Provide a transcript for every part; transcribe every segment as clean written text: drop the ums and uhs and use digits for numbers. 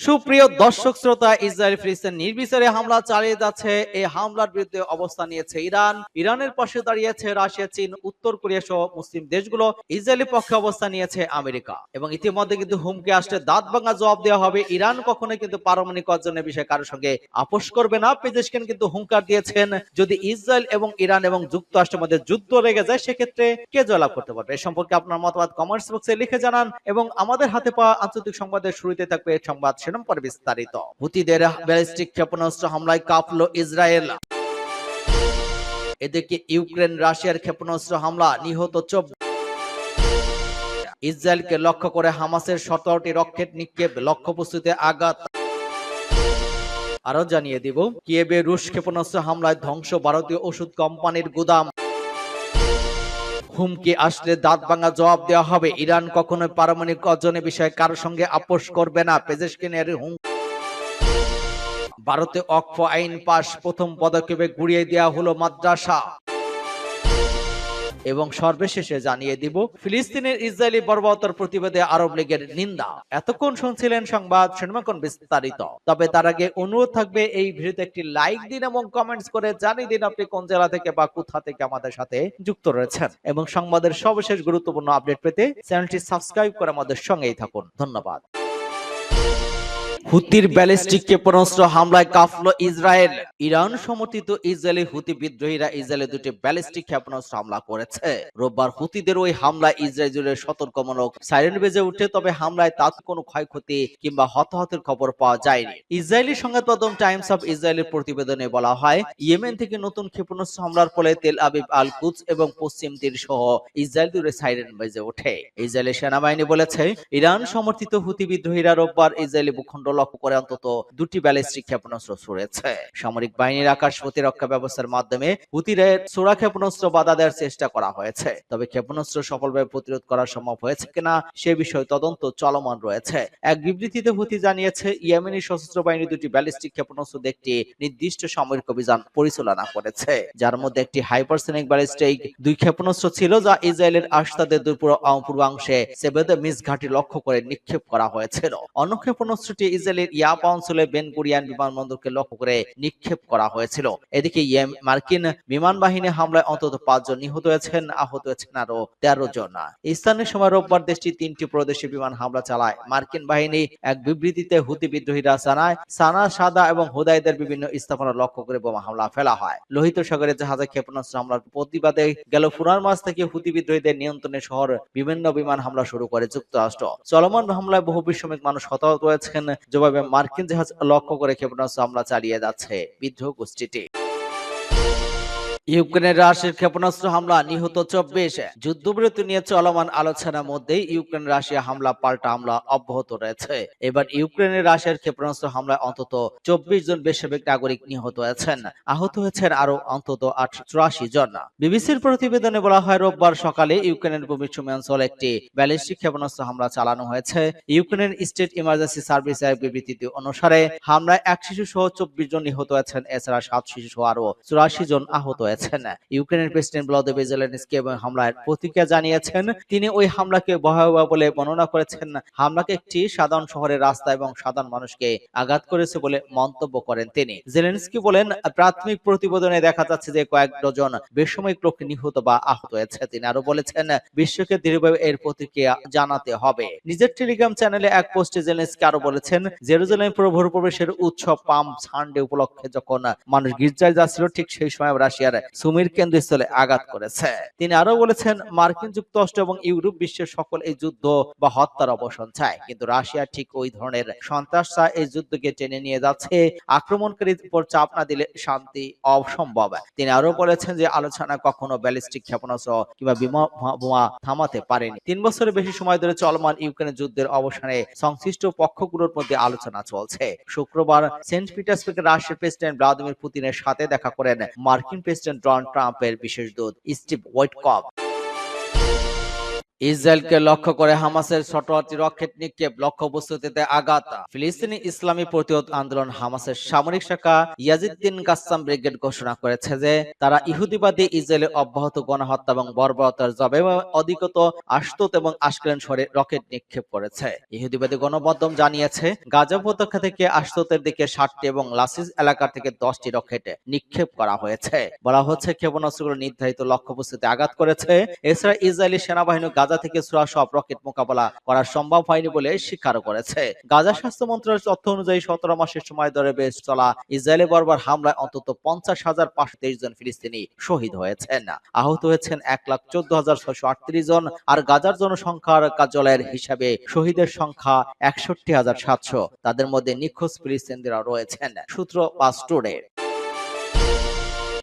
সুপ্রিয় দর্শক শ্রোতা, ইসরায়েল ফিলিস্তিন নির্বিচারে হামলা চালিয়ে যাচ্ছে। এই হামলার বিরুদ্ধে অবস্থান নিয়েছে ইরান, ইরানের পাশে দাঁড়িয়েছে রাশিয়া, চীন, উত্তর কোরিয়া সহ মুসলিম দেশগুলো। ইসরায়েলের পক্ষে অবস্থান নিয়েছে আমেরিকা এবং ইতিমধ্যে কিন্তু হুমকি আসছে দাঁত ভাঙা জবাব দেওয়া হবে। ইরান কখনোই কিন্তু পারমাণবিক অর্জনের বিষয়ে কারোর সঙ্গে আপোষ করবে না। পেজেশকিয়ান কিন্তু হুঙ্কার দিয়েছেন, যদি ইসরায়েল এবং ইরান এবং যুক্তরাষ্ট্রের মধ্যে যুদ্ধ লেগে যায় সেক্ষেত্রে কে জয়লাভ করতে পারবে। এ সম্পর্কে আপনার মতামত কমেন্টস বক্সে লিখে জানান এবং আমাদের হাতে পাওয়া আন্তর্জাতিক সংবাদের শুরুতে থাকবে সংবাদ শিরোনাম পরে বিস্তারিত। হুতিদের ব্যালিস্টিক ক্ষেপণাস্ত্র হামলায় কাঁপল ইসরায়েল। এদিকে ইউক্রেন রাশিয়ার ক্ষেপণাস্ত্র হামলা, নিহত 24। ইসরায়েলকে লক্ষ্য করে হামাসের 17টি রকেট নিক্ষেপ, লক্ষ্যবস্তুতে আঘাত। আরো জানিয়ে দিব, কিয়েভে রুশ ক্ষেপণাস্ত্র হামলায় ধ্বংস ভারতীয় ওষুধ কোম্পানির গুদাম। হুমকি আসলে দাঁত ভাঙা জবাব দেওয়া হবে। ইরান কখনোই পারমাণবিক অর্জনের বিষয়ে কারোর সঙ্গে আপোষ করবে না। পেজেশকিয়ানের ভারতে ওয়াকফ আইন পাশ, প্রথম পদক্ষেপে গুড়িয়ে দেওয়া হলো মাদ্রাসা। এবং সর্বশেষে জানিয়ে দিব, ফিলিস্তিনের ইসরায়েলি বর্বরতার প্রতিবাদে আরব লীগের নিন্দা। এতক্ষণ শুনছিলেন সংবাদ শিরোনাম বিস্তারিত। তবে তার আগে অনুরোধ থাকবে, এই ভিডিওতে একটি লাইক দিন এবং কমেন্টস করে জানিয়ে দিন আপনি কোন জেলা থেকে বা কোথা থেকে আমাদের সাথে যুক্ত রয়েছেন। এবং সংবাদের সর্বশেষ গুরুত্বপূর্ণ আপডেট পেতে চ্যানেলটি সাবস্ক্রাইব করে আমাদের সঙ্গেই থাকুন। ধন্যবাদ। হুতির ব্যালিস্টিক ক্ষেপণাস্ত্র হামলায় কাঁপল ইসরায়েল। ইরান সমর্থিত ইসরায়েলি হুতি বিদ্রোহীরা ইসরায়েলে দুটি ব্যালিস্টিক ক্ষেপণাস্ত্র হামলা করেছে। রোববার হুতিদের ওই হামলায় ইসরায়েল জুড়ে সতর্কমূলক সাইরেন বেজে ওঠে, তবে হামলায় তাতে কোনো ক্ষয়ক্ষতি কিংবা হতাহতের খবর পাওয়া যায়নি। ইসরায়েলি সংবাদ মাধ্যম টাইমস অফ ইসরায়েলের প্রতিবেদনে বলা হয়, ইয়েমেন থেকে নতুন ক্ষেপণাস্ত্র হামলার ফলে তেল আবিব, আল কুদস এবং পশ্চিম তীর সহ ইসরায়েল জুড়ে সাইরেন বেজে ওঠে। ইসরায়েলি সেনাবাহিনী বলেছে, ইরান সমর্থিত হুতি বিদ্রোহীরা রোববার ইসরায়েলি ভূখণ্ড লক্ষ্য করে অন্তত দুটি ব্যালিস্টিক ক্ষেপণাস্ত্র ছুড়েছে। সামরিক বাহিনীর আকাশ প্রতিরক্ষা ব্যবস্থার মাধ্যমে হুতিদের ছোড়া ক্ষেপণাস্ত্র বাধা দেওয়ার চেষ্টা করা হয়েছে, তবে ক্ষেপণাস্ত্র সফলভাবে প্রতিরোধ করা সম্ভব হয়েছে কিনা সে বিষয়ে তদন্ত চলমান রয়েছে। এক বিবৃতিতে হুতি জানিয়েছে, ইয়েমেনি সশস্ত্র বাহিনী দুটি ব্যালিস্টিক ক্ষেপণাস্ত্র দিয়ে একটি নির্দিষ্ট সামরিক অভিযান পরিচালনা করেছে, যার মধ্যে একটি হাইপারসনিক ব্যালিস্টিক দুই ক্ষেপণাস্ত্র ছিল, যা ইসরায়েলের আশতাদের পূর্বাংশে সেবেদ মিস ঘাঁটি লক্ষ্য করে নিক্ষেপ করা হয়েছিল। অন্য ক্ষেপণাস্ত্রটি ইসরায়েলের ইয়াপা অঞ্চলে বেন গুরিয়ান বিমানবন্দরকে লক্ষ্য করে নিক্ষেপ করা হয়েছিল। এদিকে মার্কিন বিমান বাহিনী হামলায় অন্তত 5 জন নিহত হয়েছেন, আহত হয়েছেন আরো 13 জন। স্থানীয় সময় রোববার দেশটি 3টি প্রদেশে বিমান হামলা চালায়। মার্কিন বাহিনী এক বিবৃতিতে হুতি বিদ্রোহীরা জানায়, সানা, সাদা এবং হুদাইদের বিভিন্ন স্থাপনা লক্ষ্য করে বোমা হামলা ফেলা হয়। লোহিত সাগরে জাহাজে ক্ষেপণাস্ত্র হামলার প্রতিবাদে গেল ফুরার মাস থেকে হুতি বিদ্রোহীদের নিয়ন্ত্রণে শহর বিভিন্ন বিমান হামলা শুরু করে যুক্তরাষ্ট্র। চলমান হামলায় বহু বিশ্বমিক মানুষ হতাহত হয়েছেন। জবাবে মার্কিন জাহাজ লক্ষ্য করে ক্ষেপণাস্ত্র হামলা চালিয়ে যাচ্ছে বিদ্রোহ গোষ্ঠীটি। ইউক্রেনের রাশিয়ার ক্ষেপণাস্ত্র হামলা, নিহত 24। যুদ্ধবিরতি নিয়ে চলমান আলোচনার মধ্যেই ইউক্রেন রাশিয়া হামলা পাল্টা হামলা অব্যাহত রয়েছে। এবার ইউক্রেনের রাশিয়ার ক্ষেপণাস্ত্র হামলায় অন্তত 24 জন বেসামরিক নাগরিক নিহত হয়েছেন, আহত হয়েছেন আরো অন্তত 84 জন। বিবিসির প্রতিবেদনে বলা হয়, রোববার সকালে ইউক্রেনের ভূমিসীমা অঞ্চলে একটি ব্যালিস্টিক ক্ষেপণাস্ত্র হামলা চালানো হয়েছে। ইউক্রেনের স্টেট ইমার্জেন্সি সার্ভিসের বিবৃতি অনুসারে হামলায় এক শিশু সহ 24 জন নিহত হয়েছেন, এছাড়া 7 শিশু সহ আরো 84 জন আহত হয়েছেন। ইউক্রেনের প্রেসিডেন্ট ভলোদিমির জেলেনস্কি এবং হামলার প্রতিক্রিয়া জানিয়েছেন। তিনি ওই হামলাকে ভয়াবহ বলে বর্ণনা করেছেন। হামলাকে একটি সাধারণ শহরের রাস্তা এবং সাধারণ মানুষকে আঘাত করেছে বলে মন্তব্য করেন তিনি। জেলেনস্কি বলেন, প্রাথমিক প্রতিবেদনে দেখা যাচ্ছে যে কয়েক ডজন বেসামরিক লোক নিহত বা আহত হয়েছে। তিনি আরো বলেছেন, বিশ্বকে দৃঢ়ভাবে এর প্রতিক্রিয়া জানাতে হবে। নিজের টেলিগ্রাম চ্যানেলে এক পোস্টে জেলেনস্কি আরো বলেছেন, জেরুজালেম প্রভুর প্রবেশের উৎসব পাম সানডে উপলক্ষে যখন মানুষ গির্জায় যাচ্ছিল, ঠিক সেই সময় রাশিয়ার সুমির কেন্দ্রস্থলে আঘাত করেছে। তিনি আরো বলেছেন, মার্কিন যুক্তরাষ্ট্র এবং ইউরোপ বিশ্বের সকল এই যুদ্ধ বা হত্যার অবসান চায়, কিন্তু রাশিয়া ঠিক ওই ধরনের সন্ত্রাস চায়। এই যুদ্ধকে টেনে নিয়ে যাচ্ছে। আক্রমণকারীর উপর চাপ না দিলে শান্তি অসম্ভব। তিনি আরো বলেছেন যে আলোচনা কখনো ব্যালিস্টিক ক্ষেপণাস্ত্র কিংবা বোমা থামাতে পারেনি। 3 বছরের বেশি সময় ধরে চলমান ইউক্রেনের যুদ্ধের অবসানে সংশ্লিষ্ট পক্ষগুলোর মধ্যে আলোচনা চলছে। শুক্রবার সেন্ট পিটার্সবার্গে রাশিয়ার প্রেসিডেন্ট ভ্লাদিমির পুতিনের সাথে দেখা করেন মার্কিন প্রেসিডেন্ট ডোনাল্ড ট্রাম্পের বিশেষ দূত স্টিভ উইটকফ। ইসরায়েলকে লক্ষ্য করে হামাসের ছোটহাতি রকেট নিক্ষেপ, লক্ষ্যবস্তুতে আঘাত। ফিলিস্তিনি ইসলামী প্রতিরোধ আন্দোলন হামাসের সামরিক শাখা ইয়াজিদ্দিন কাসসাম ব্রিগেড ঘোষণা করেছে যে তারা ইহুদিবাদী ইসরায়েলের অব্যাহত গণহত্যা এবং বর্বরতার জবাবে অধিকত আশতোত এবং আশকেলন শহরে রকেট নিক্ষেপ করেছে। ইহুদিবাদী গণমাধ্যম জানিয়েছে গাজা উপত্যকা থেকে আশতোতের দিকে 60টি এবং লাসিস এলাকা থেকে 10টি রকেট নিক্ষেপ করা হয়েছে। বলা হচ্ছে ক্ষেপণাস্ত্রগুলো নির্ধারিত লক্ষ্যবস্তুতে আঘাত করেছে। এছাড়া ইসরায়েলি সেনাবাহিনী গাজা থেকে ছোড়া সব রকেট মোকাবেলা করা সম্ভব হয়নি বলে স্বীকারও করেছে। গাজা স্বাস্থ্য মন্ত্রণালয়ের তথ্য অনুযায়ী 17 মাসের সময় ধরে বেশ চলা ইসরায়েলি বর্বর হামলায় অন্তত 50,523 জন ফিলিস্তিনি শহীদ হয়েছেন। আহত হয়েছেন 1,14,638 জন। আর গাজার জনসংখ্যার কার্যালয়ের হিসাবে শহীদের সংখ্যা 61,700। তাদের মধ্যে নিখোঁজ ফিলিস্তিনিরা রয়েছেন। সূত্র পাস টুডে।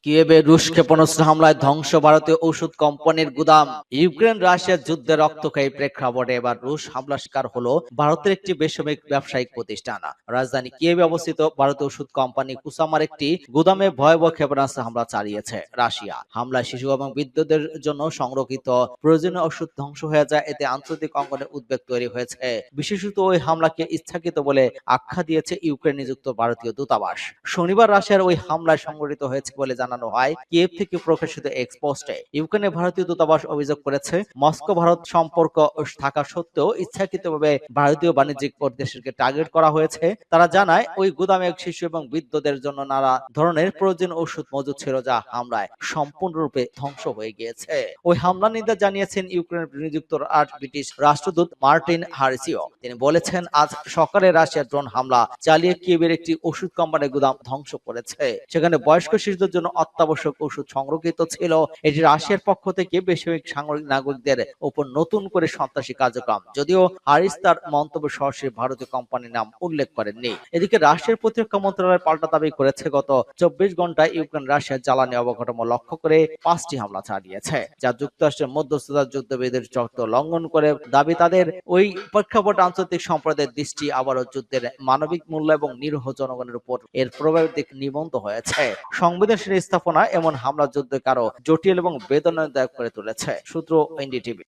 কিয়েভে রুশ ক্ষেপণাস্ত্র হামলায় ধ্বংস ভারতীয় ওষুধ কোম্পানির গুদাম। ইউক্রেন রাশিয়ার যুদ্ধে রক্তক্ষয়ী প্রেক্ষাপটে এবার রুশ হামলা শিকার হলো ভারতের একটি বেসামরিক ব্যবসায়িক প্রতিষ্ঠান। রাজধানী কিয়েভে অবস্থিত ভারতীয় ওষুধ কোম্পানি কুসামার একটি গুদামে ভয়াবহ ক্ষেপণাস্ত্র হামলা চালিয়েছে রাশিয়া। হামলায় শিশু এবং বৃদ্ধদের জন্য সংরক্ষিত প্রয়োজনীয় ওষুধ ধ্বংস হয়ে যায়। এতে আন্তর্জাতিক অঙ্গনে উদ্বেগ তৈরি হয়েছে। বিশেষত ওই হামলাকে ইচ্ছাকৃত বলে আখ্যা দিয়েছে ইউক্রেন নিযুক্ত ভারতীয় দূতাবাস। শনিবার রাশিয়ার ওই হামলায় সংঘটিত হয়েছে বলে জানানো হয় কিয়েভ থেকে প্রকাশিত এক্স পোস্টে। ইউক্রেনে ভারতীয় দূতাবাস অভিযোগ করেছে মস্কো ভারত সম্পর্ক থাকা সত্ত্বেও ইচ্ছাকৃতভাবে ভারতীয় বাণিজ্যিক প্রতিষ্ঠানকে টার্গেট করা হয়েছে। তারা জানায় ওই গুদামে শিশু এবং বৃদ্ধদের জন্য নানা ধরনের প্রয়োজনীয় ওষুধ মজুদ ছিল, যা হামলায় সম্পূর্ণরূপে ধ্বংস হয়ে গিয়েছে। ওই হামলা নিন্দা জানিয়েছেন ইউক্রেনের নিযুক্ত ব্রিটিশ রাষ্ট্রদূত মার্টিন হারিসিও। তিনি বলেছেন আজ সকালে রাশিয়ার ড্রোন হামলা চালিয়ে কিয়েভের একটি ওষুধ কোম্পানির গুদাম ধ্বংস করেছে। সেখানে বয়স্ক শিশুদের জন্য অত্যাবশ্যক ওষুধ সংরক্ষিত ছিল। এটি রাশিয়ার পক্ষ থেকে বেসামরিক সামরিক নাগরিকদের উপর নতুন করে সন্ত্রাসী কার্যক্রম। যদিও হারিস তার মন্তব্য সরাসরি ভারতীয় কোম্পানির নাম উল্লেখ করেননি। এদিকে রাশিয়ার প্রতিরক্ষা মন্ত্রণালয় পাল্টা দাবি করেছে গত 24 ঘন্টায় ইউক্রেন রাশিয়ার জ্বালানি অবকাঠামো লক্ষ্য করে 5টি হামলা চালিয়েছে, যা যুক্তরাষ্ট্রের মধ্যস্থতার যুদ্ধবিধির চর্ত লঙ্ঘন করে। দাবি তাদের ওই প্রেক্ষাপটে আন্তর্জাতিক সম্প্রদায়ের দৃষ্টি আবারও যুদ্ধের মানবিক মূল্য এবং নিরীহ জনগণের উপর এর প্রভাবের দিক নিবন্ধ হয়েছে। সংবেদনশীল স্থাপনা এমন হামলা যুদ্ধকে আরো জটিল এবং বেদনাদায়ক করে তুলেছে। সূত্র এনডিটিভি।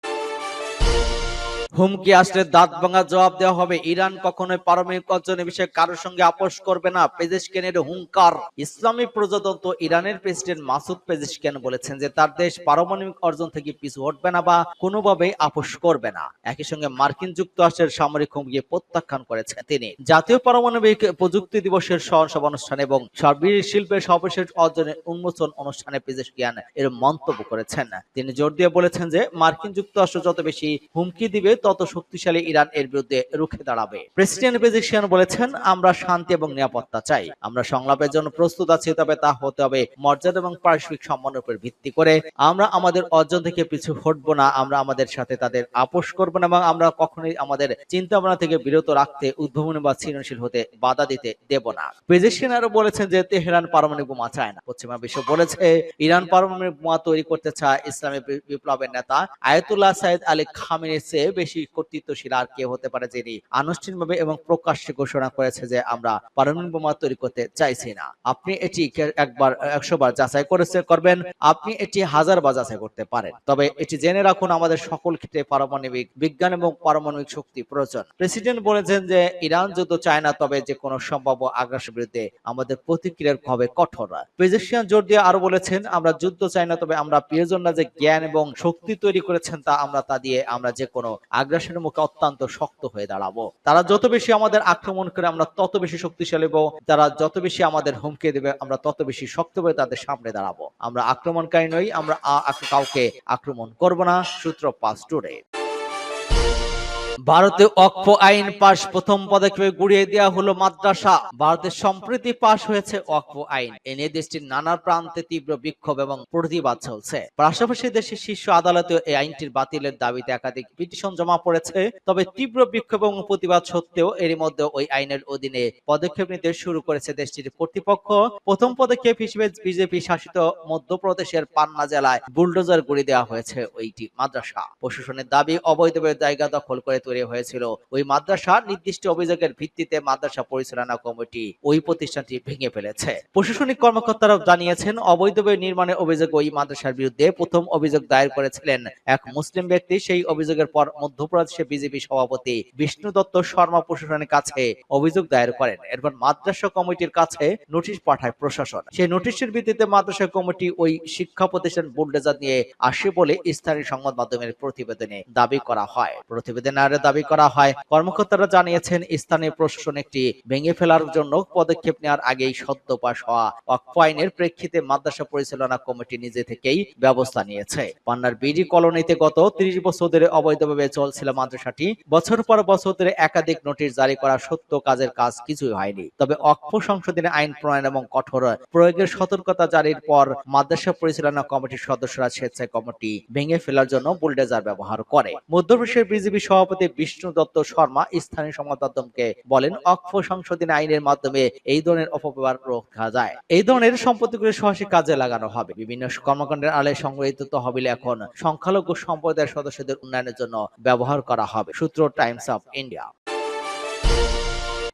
হুমকি আসলে দাঁত ভাঙা জবাব দেওয়া হবে। ইরান কখনোই পারমাণবিক অর্জনের বিষয়ে কারোর সঙ্গে আপোষ করবে না, পেজেশকিয়ানের হুঙ্কার। ইসলামী প্রজাতন্ত্র ইরানের প্রেসিডেন্ট মাসুদ পেজেশকিয়ান বলেছেন যে তার দেশ পারমাণবিক অর্জন থেকে পিছু হটবে না বা কোনোভাবেই আপোষ করবে না। একই সঙ্গে মার্কিন যুক্তরাষ্ট্রের সামরিক হুমকি প্রত্যাখ্যান করেছেন তিনি। জাতীয় পারমাণবিক প্রযুক্তি দিবসের সভা অনুষ্ঠান এবং সার্বিক শিল্পের সর্বশেষ অর্জনের উন্মোচন অনুষ্ঠানে পেজেশকিয়ান এর মন্তব্য করেছেন। তিনি জোর দিয়ে বলেছেন যে মার্কিন যুক্তরাষ্ট্র যত বেশি হুমকি দিবে তত শক্তিশালী ইরান এর বিরুদ্ধে রুখে দাঁড়াবে। প্রেসিডেন্ট পেজেশকিয়ান বলেছেন, আমরা শান্তি এবং নিরাপত্তা চাই। আমরা সংলাপের জন্য প্রস্তুত আছি, তবে তা হতে হবে মর্যাদা এবং পারস্পরিক সম্মানের উপর ভিত্তি করে। আমরা আমাদের অর্জন থেকে পিছু হটবো না, আমরা আমাদের সাথে তাদের আপোষ করবো না এবং আমরা কখনোই আমাদের চিন্তা ভাবনা থেকে বিরত রাখতে, উদ্ভাবনী বা সৃজনশীল হতে বাধা দিতে দেব না। পেজেশকিয়ান আরো বলেছেন যে তেহরান পারমাণবিক বোমা চায় না। পশ্চিমা বিশ্ব বলেছে ইরান পারমাণবিক বোমা তৈরি করতে চায়। ইসলামী বিপ্লবের নেতা আয়াতুল্লাহ সাইদ আলী খামেনির চেয়ে বেশি কর্তৃত্বশীল আর কে হতে পারে, যিনি আনুষ্ঠানিকভাবে এবং প্রকাশ্যে ঘোষণা করেছে যে আমরা পারমাণবিক বোমা তৈরি করতে চাইছি না। আপনি এটি একবার 100 বার যাচাই করবেন, আপনি এটি 1000 বার যাচাই করতে পারেন, তবে এটি জেনে রাখুন আমাদের সকল ক্ষেত্রে পারমাণবিক বিজ্ঞান এবং পারমাণবিক শক্তি প্রয়োজন। প্রেসিডেন্ট বলেছেন যে ইরান যুদ্ধ চায় না, তবে যে কোনো সম্ভাব্য আগ্রাসনের বিরুদ্ধে আমাদের প্রতিক্রিয়া হবে কঠোর। পেজেশকিয়ান জোর দিয়ে আরো বলেছেন, আমরা যুদ্ধ চাই না, তবে আমরা প্রিয়জনরা যে জ্ঞান এবং শক্তি তৈরি করেছেন তা দিয়ে আমরা যে কোনো আগ্রাসনের মুখে অত্যন্ত শক্ত হয়ে দাঁড়াবো। তারা যত বেশি আমাদের আক্রমণ করে আমরা তত বেশি শক্তিশালী হবো। তারা যত বেশি আমাদের হুমকি দেবে আমরা তত বেশি শক্ত হয়ে তাদের সামনে দাঁড়াবো। আমরা আক্রমণকারী নই, আমরা কাউকে আক্রমণ করব না। সূত্র পাস টুডে। ভারতে ওয়াকফ আইন পাশ, প্রথম পদক্ষেপে গুড়িয়ে দেওয়া হলো মাদ্রাসা। ভারতে সম্প্রতি পাশ হয়েছে ওয়াকফ আইন। এ নিয়ে দেশটির নানা প্রান্তে তীব্র বিক্ষোভ এবং প্রতিবাদ চলছে। পাশাপাশি দেশের শীর্ষ আদালতে এই আইনটির বাতিলের দাবিতে একাধিক পিটিশন জমা পড়েছে। তবে তীব্র বিক্ষোভ এবং প্রতিবাদ সত্ত্বেও এর মধ্যে ওই আইনের অধীনে পদক্ষেপ নিতে শুরু করেছে দেশটির কর্তৃপক্ষ। প্রথম পদক্ষেপ হিসেবে বিজেপি শাসিত মধ্যপ্রদেশের পান্না জেলায় বুলডোজার গুড়িয়ে দেওয়া হয়েছে ওইটি মাদ্রাসা। প্রশাসনের দাবি অবৈধভাবে জায়গা দখল করে তৈরি হয়েছিল ওই মাদ্রাসা নির্দিষ্ট অভিযোগের ভিত্তিতে মাদ্রাসা পরিচালনা কমিটি ওই প্রতিষ্ঠানটি ভেঙে ফেলেছে। প্রশাসনিক কর্মকর্তারা জানিয়েছেন, অবৈধভাবে নির্মাণের অভিযোগ ওই মাদ্রাসার বিরুদ্ধে প্রথম অভিযোগ দায়ের করেছিলেন এক মুসলিম ব্যক্তি। সেই অভিযোগের পর মধ্যপ্রদেশে বিজেপি সভাপতি বিষ্ণু দত্ত শর্মা প্রশাসনের কাছে অভিযোগ দায়ের করেন। এরপর মাদ্রাসা কমিটির কাছে নোটিশ পাঠায় প্রশাসন। সেই নোটিশের ভিত্তিতে মাদ্রাসা কমিটি ওই শিক্ষা প্রতিষ্ঠান বুলডোজার নিয়ে আসে বলে স্থানীয় সংবাদ মাধ্যমের প্রতিবেদনে দাবি করা হয়। প্রতিবেদনে দাবি করা হয়, কর্মকর্তারা জানিয়েছেন স্থানীয় প্রশাসন একটি ভেঙে ফেলার জন্য পদক্ষেপ নেওয়ার আগেই সদ্য পাস হওয়া ওয়াকফ আইনের প্রেক্ষিতে মাদ্রাসা পরিচালনা কমিটি নিজে থেকেই ব্যবস্থা নিয়েছে। পান্নার বিডি কলোনিতে গত 30 বছর ধরে অবৈধভাবে চলছিল মাদ্রাসাটি। বছর পর বছর ধরে একাধিক নোটিশ জারি করা সত্ত্বেও কাজের কাজ কিছুই হয়নি। তবে ওয়াকফ সংশোধনী আইন প্রণয়ন এবং কঠোর প্রয়োগের সতর্কতা জারির পর মাদ্রাসা পরিচালনা কমিটির সদস্যরা স্বেচ্ছায় কমিটি ভেঙে ফেলার জন্য বুলডোজার ব্যবহার করে। মধ্যপ্রদেশের বিজেপি সভাপতি বিষ্ণু দত্ত শর্মা স্থানীয় সংবাদ মাধ্যমকে বলেন, ওয়াকফ সংশোধনী আইনের মাধ্যমে এই ধরনের অপব্যবহার রোখা যায়। এই ধরনের সম্পত্তিগুলো সহজে কাজে লাগানো হবে। বিভিন্ন কর্মকাণ্ডের আলে সংগঠিত তহবিল এখন সংখ্যালঘু সম্প্রদায়ের সদস্যদের উন্নয়নের জন্য ব্যবহার করা হবে। সূত্র টাইমস অফ ইন্ডিয়া।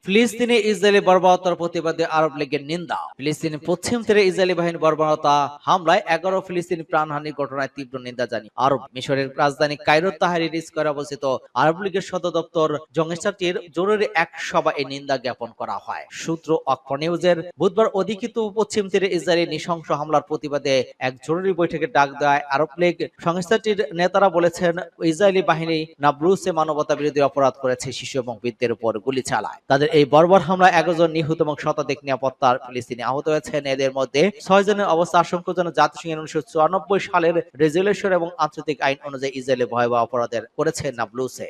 ফিলিস্তিনে ইসরায়েলি বর্বরতার প্রতিবাদে আরব লীগের নিন্দা। ফিলিস্তিনের পশ্চিম তীরে ইসরায়েলি বাহিনীর বর্বরতা হামলায় 11 ফিলিস্তিনি প্রাণহানির ঘটনায় তীব্র নিন্দা জানিয়ে আরব মিশরের রাজধানী কায়রোর তাহরির স্কয়ারে অবস্থিত আরব লীগের সদর দপ্তর জংস্টাটির জরুরি এক সভায় এই নিন্দা জ্ঞাপন করা হয়। সূত্র ওয়াকফ নিউজের বুধবার অধিকৃত পশ্চিম তীরে ইসরায়েলি নৃশংস হামলার প্রতিবাদে এক জরুরি বৈঠকে ডাক দেয় আরব লীগ সংস্থাটির নেতারা বলেছেন, ইসরায়েলি বাহিনী নাবলুসে মানবতা বিরোধী অপরাধ করেছে, শিশু এবং বৃদ্ধের উপর গুলি চালায়। তাদের এই বর্বর হামলায় 11 জন নিহত এবং শতাধিক নিরাপত্তার ফিলিস্তিনি আহত হয়েছেন। এদের মধ্যে 6 জনের অবস্থা আশঙ্কাজনক। জাতিসংঘের 1994 সালের রেজুলেশন এবং আন্তর্জাতিক আইন অনুযায়ী ইসরায়েলি ভয়াবহ অপরাধের করেছে নাবলুসে।